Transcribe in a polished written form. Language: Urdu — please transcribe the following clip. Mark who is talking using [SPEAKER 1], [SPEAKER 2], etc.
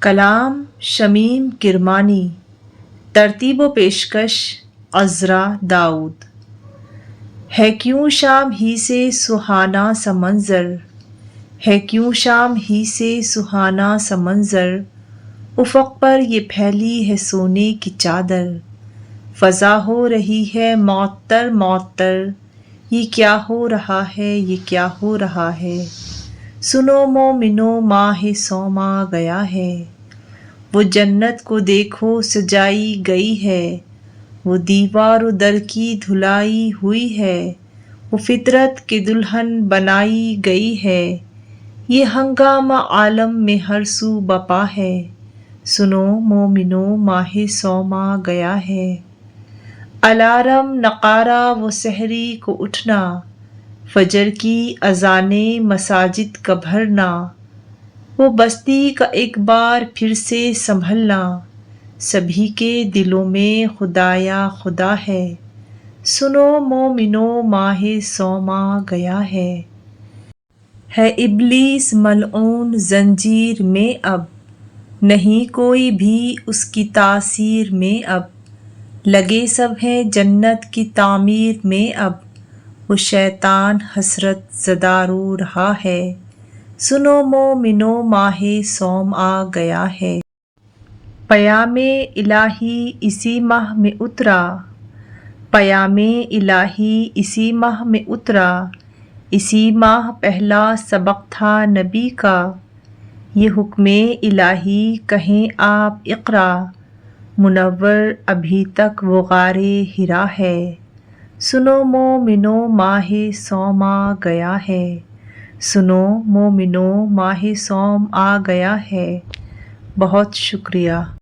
[SPEAKER 1] کلام شمیم کرمانی، ترتیب و پیشکش عذرا داؤد۔ ہے کیوں شام ہی سے سہانا سا منظر، ہے کیوں شام ہی سے سہانا سا منظر، افق پر یہ پھیلی ہے سونے کی چادر، فضا ہو رہی ہے معطر معطر، یہ کیا ہو رہا ہے، یہ کیا ہو رہا ہے۔ سنو مومنو ماہ صوم آ گیا ہے، وہ جنت کو دیکھو سجائی گئی ہے، وہ دیوار و در کی دھلائی ہوئی ہے، وہ فطرت کے دلہن بنائی گئی ہے، یہ ہنگامہ عالم میں ہر سو بپا ہے۔ سنو مومنو ماہ صوم آ گیا ہے۔ الارم نقارہ و سحری کو اٹھنا، فجر کی اذانیں مساجد کا بھرنا، وہ بستی کا ایک بار پھر سے سنبھلنا، سبھی کے دلوں میں خدایا خدا ہے۔ سنو مومنو ماہ صوم آ گیا ہے۔ ہے ابلیس ملعون زنجیر میں اب، نہیں کوئی بھی اس کی تاثیر میں اب، لگے سب ہیں جنت کی تعمیر میں اب، وہ شیطان حسرت زدہ رو رہا ہے۔ سنو مومنو ماہ صوم آ گیا ہے۔ پیام الہی اسی ماہ میں اترا، پیام الہی اسی ماہ میں اترا، اسی ماہ پہلا سبق تھا نبی کا، یہ حکم الہی کہیں آپ اقرا، منور ابھی تک وہ غار حرا ہے۔ سنو مومنو ماہ صوم آ گیا ہے۔ سنو مومنو ماہ صوم آ گیا ہے۔ بہت شکریہ۔